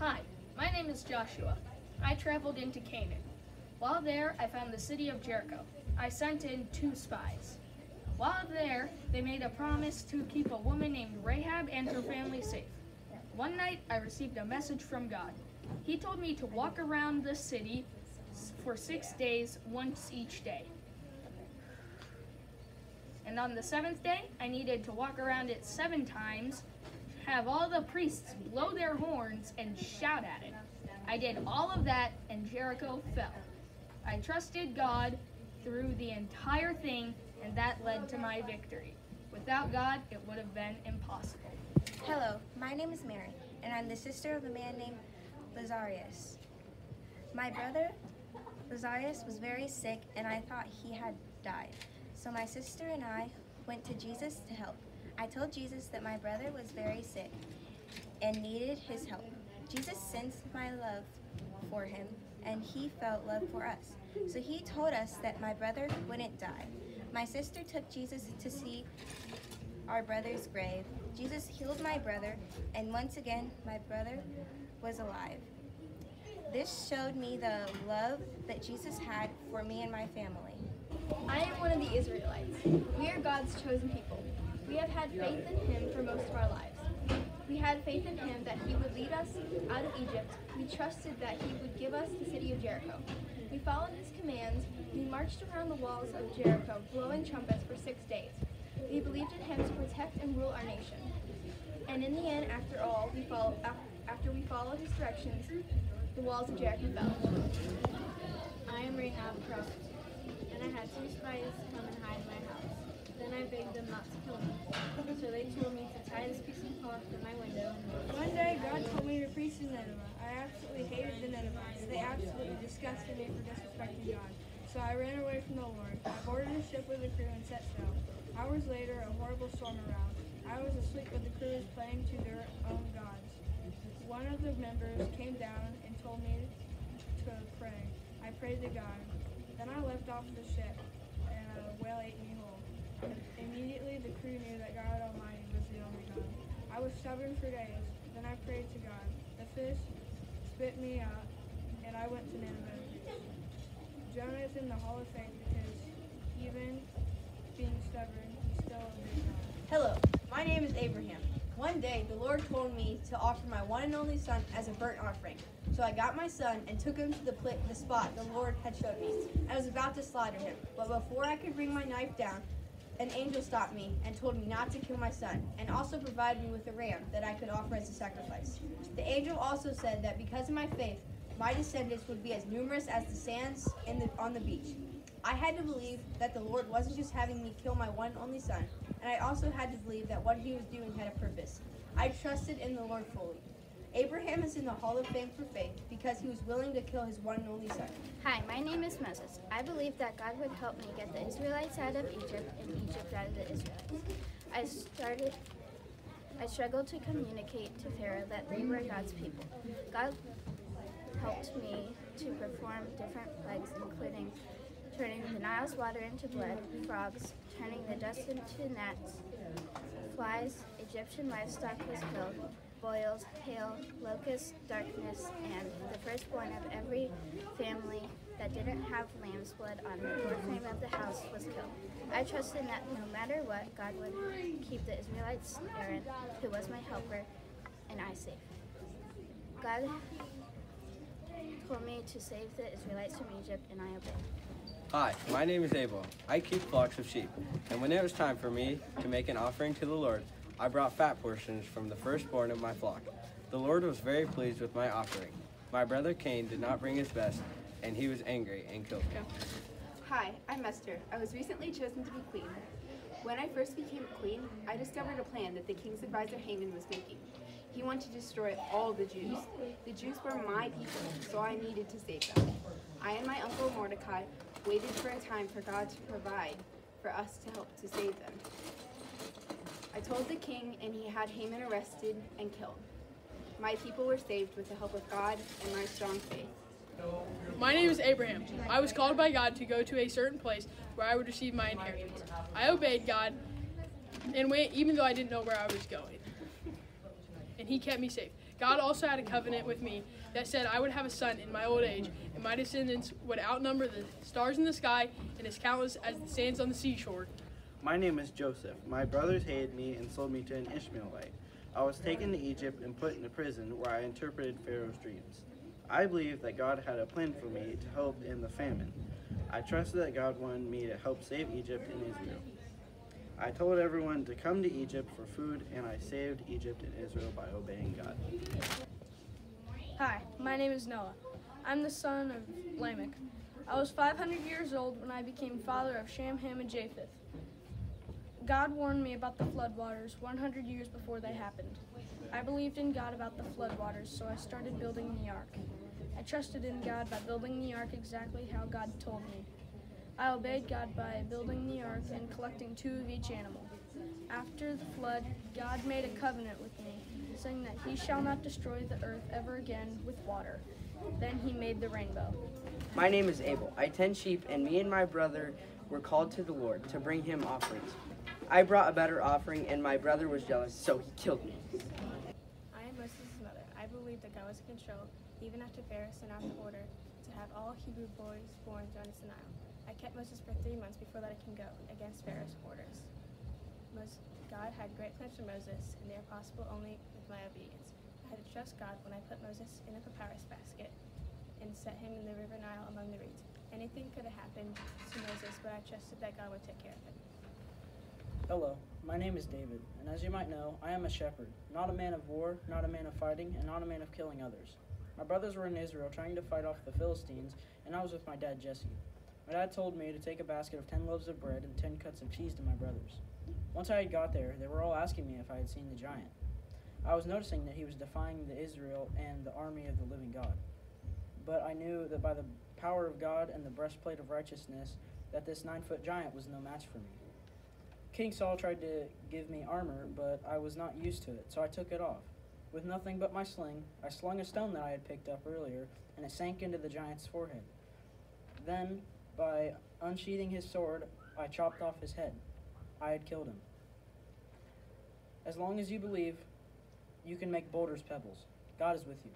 Hi, my name is Joshua. I traveled into Canaan. While there, I found the city of Jericho. I sent in 2 spies. While there, they made a promise to keep a woman named Rahab and her family safe. One night, I received a message from God. He told me to walk around the city for 6 days, once each day. And on the 7th day, I needed to walk around it 7 times, have all the priests blow their horns, and shout at it. I did all of that, and Jericho fell. I trusted God through the entire thing, and that led to my victory. Without God, it would have been impossible. Hello, my name is Mary, and I'm the sister of a man named Lazarus. My brother, Lazarus, was very sick, and I thought he had died. So my sister and I went to Jesus to help. I told Jesus that my brother was very sick and needed his help. Jesus sensed my love for him, and he felt love for us. So he told us that my brother wouldn't die. My sister took Jesus to see our brother's grave. Jesus healed my brother, and once again, my brother was alive. This showed me the love that Jesus had for me and my family. I am one of the Israelites. We are God's chosen people. We have had faith in him for most of our lives. We had faith in him that he would lead us out of Egypt. We trusted that he would give us the city of Jericho. We followed his commands. We marched around the walls of Jericho, blowing trumpets for 6 days. We believed in him to protect and rule our nation. And in the end, after we followed his directions, the walls of Jericho fell. I am Rahab the prophet, and I had 2 spies come and hide in my house. Then I begged them not to kill me. So they told me to tie this piece of cloth in my window. One day, God told me to preach to Nineveh. I absolutely hated the Ninevites. They absolutely disgusted me for disrespecting God. So I ran away from the Lord. I boarded a ship with the crew and set sail. Hours later, a horrible storm arose. I was asleep, but the crew was playing to their own gods. One of the members came down and told me to pray. I prayed to God. Then I left off the ship, and a whale ate me whole. Immediately, the crew knew that God Almighty was the only God. I was stubborn for days. Then I prayed to God. The fish spit me out, and I went to Nineveh. Jonah is in the Hall of Faith because even being stubborn, he still obeyed God. Hello, my name is Abraham. One day, the Lord told me to offer my one and only son as a burnt offering. So I got my son and took him to the spot the Lord had showed me. I was about to slaughter him, but before I could bring my knife down, an angel stopped me and told me not to kill my son, and also provided me with a ram that I could offer as a sacrifice. The angel also said that because of my faith, my descendants would be as numerous as the sands on the beach. I had to believe that the Lord wasn't just having me kill my one and only son, and I also had to believe that what he was doing had a purpose. I trusted in the Lord fully. Abraham is in the Hall of Fame for faith because he was willing to kill his one and only son. Hi, my name is Moses. I believe that God would help me get the Israelites out of Egypt and Egypt out of the Israelites. I struggled to communicate to Pharaoh that they were God's people. God helped me to perform different plagues, including turning the Nile's water into blood, frogs, turning the dust into gnats, flies, Egyptian livestock was killed, boils, hail, locusts, darkness, and the firstborn of every family that didn't have lamb's blood on the doorframe of the house was killed. I trusted that no matter what, God would keep the Israelites, Aaron, who was my helper, and I safe. God told me to save the Israelites from Egypt, and I obeyed. Hi, my name is Abel. I keep flocks of sheep, and when it was time for me to make an offering to the Lord, I brought fat portions from the firstborn of my flock. The Lord was very pleased with my offering. My brother Cain did not bring his best, and he was angry and killed me. Hi, I'm Esther. I was recently chosen to be queen. When I first became queen, I discovered a plan that the king's advisor Haman was making. He wanted to destroy all the Jews. The Jews were my people, so I needed to save them. I and my uncle Mordecai waited for a time for God to provide for us to help to save them. I told the king, and he had Haman arrested and killed. My people were saved with the help of God and my strong faith. My name is Abraham. I was called by God to go to a certain place where I would receive my inheritance. I obeyed God and went even though I didn't know where I was going. And he kept me safe. God also had a covenant with me that said I would have a son in my old age, and my descendants would outnumber the stars in the sky and as countless as the sands on the seashore. My name is Joseph. My brothers hated me and sold me to an Ishmaelite. I was taken to Egypt and put into prison where I interpreted Pharaoh's dreams. I believed that God had a plan for me to help in the famine. I trusted that God wanted me to help save Egypt and Israel. I told everyone to come to Egypt for food, and I saved Egypt and Israel by obeying God. Hi, my name is Noah. I'm the son of Lamech. I was 500 years old when I became father of Shem, Ham, and Japheth. God warned me about the floodwaters 100 years before they happened. I believed in God about the floodwaters, so I started building the ark. I trusted in God by building the ark exactly how God told me. I obeyed God by building the ark and collecting 2 of each animal. After the flood, God made a covenant with me, saying that he shall not destroy the earth ever again with water. Then he made the rainbow. My name is Abel. I tend sheep, and me and my brother were called to the Lord to bring him offerings. I brought a better offering, and my brother was jealous, so he killed me. I am Moses' mother. I believe that God was in control, even after Pharaoh sent out the order to have all Hebrew boys born thrown into the Nile. I kept Moses for 3 months before letting him go, against Pharaoh's orders. God had great plans for Moses, and they are possible only with my obedience. I had to trust God when I put Moses in a papyrus basket and set him in the river Nile among the reeds. Anything could have happened to Moses, but I trusted that God would take care of it. Hello, my name is David, and as you might know, I am a shepherd, not a man of war, not a man of fighting, and not a man of killing others. My brothers were in Israel trying to fight off the Philistines, and I was with my dad Jesse. My dad told me to take a basket of 10 loaves of bread and 10 cuts of cheese to my brothers. Once I had got there, they were all asking me if I had seen the giant. I was noticing that he was defying the Israel and the army of the living God. But I knew that by the power of God and the breastplate of righteousness, that this 9-foot giant was no match for me. King Saul tried to give me armor, but I was not used to it, so I took it off. With nothing but my sling, I slung a stone that I had picked up earlier, and it sank into the giant's forehead. Then, by unsheathing his sword, I chopped off his head. I had killed him. As long as you believe, you can make boulders pebbles. God is with you.